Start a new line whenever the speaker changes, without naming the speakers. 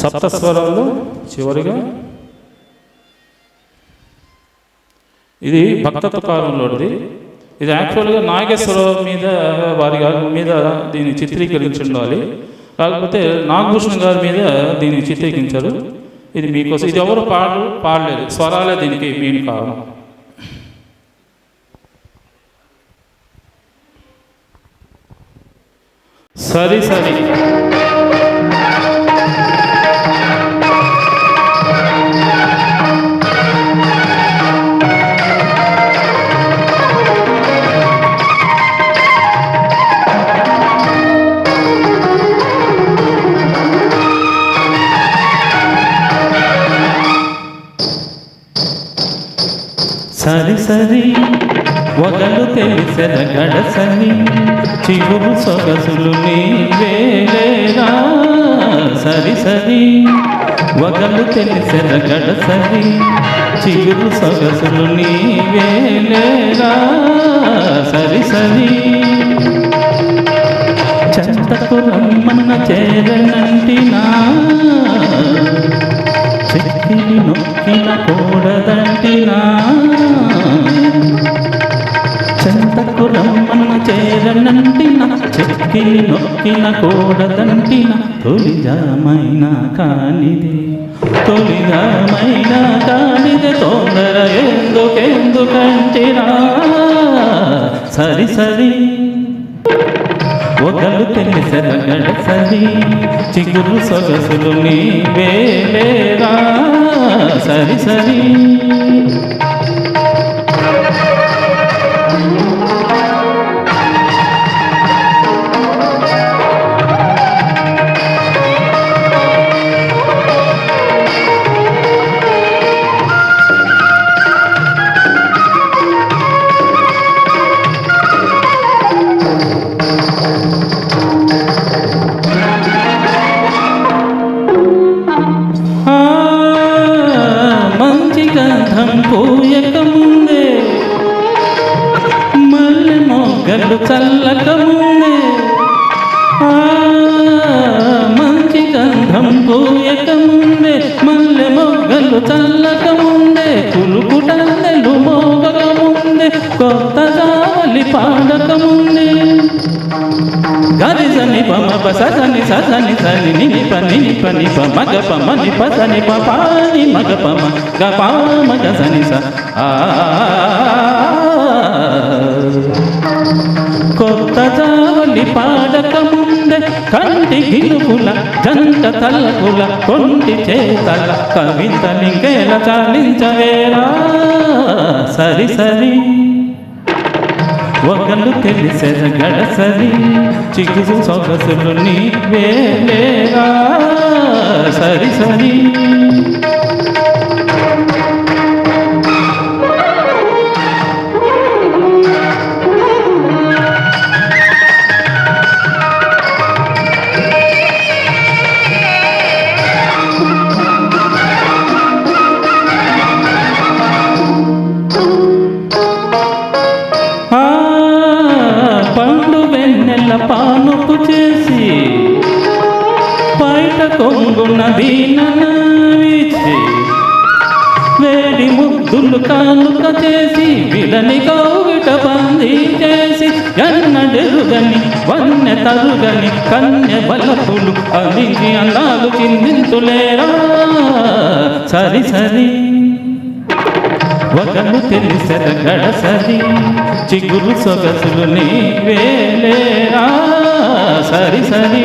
సప్తస్వరాల్లో చివరిగా ఇది భక్త తుకారంలోది. ఇది యాక్చువల్గా నాగేశ్వరరావు మీద వారి గారి మీద దీన్ని చిత్రీకరించి ఉండాలి, కాకపోతే నాగభూషణ్ గారి మీద దీన్ని చిత్రీకరించారు. ఇది మీకోసం, ఇది ఎవరు పాడలేదు, స్వరాలే దీనికి మెయిన్ కారణం. సరి సరి
సరి సరి వగలు తెలిసెద గడసని చిగురు సొగసులు నీవేలేరా. సరి సరి వగలు తెలిసెద గడసని చిగురు సొగసులు నీవేలేరా. సరి సరి చెంతకు రమ్మన్న చేరనంటినా చెక్కిని నొక్కిన కూడదంటినా. చెంతకు రమ్మన్న చేరనంటిన చెక్కిని నొక్కిన కూడదంటిన. తొలిజామైన కానిది తొలిజామైన కానిది తొందర ఎందుకంటినా. సరి సరి ఒకలు తెలిసెద గడసరి చిగురు సొగసులు నీవేలేరా. సరి సరి గంధం పూయకముందే మల్లె మొగ్గలు చల్లకముందే. మంచి గంధం పూయకముందే మల్లె మొగ్గలు చల్లకముందే. కులుకుటందెలు మోగకముందే కొత్త జావలి పాడకముందే. గరి సని పమ పసని సని సని ని పని పని ప మగ పమ ని పసని ప పాని మగ పమ గ పా మగ సని స. కొత్త జావలి పాడకముందే కంటి గిలుపుల జంట తల్లకుల కొంటి చేతల కవితలింకేల చాలించవేరా. సరి సరి ఒకలు తెలిసెద గడసరి చిగురు సొగసులు నీవేలేరా. సరి సరి పానుపు చేసి బయట కొంగున వీణనావిచి వేడి ముద్దులు కానుక చేసి విలని కౌగిట బందీ చేసి ఎన్నడెరుగని వన్నె తరుగని కన్నె బలపులు అలిగి అన్నాలు చిందింతులేరా. సరి సరి ఒకలు తెలిసెద గడసరి చిగురు సొగసులు నీవేలేరా. సరి సరి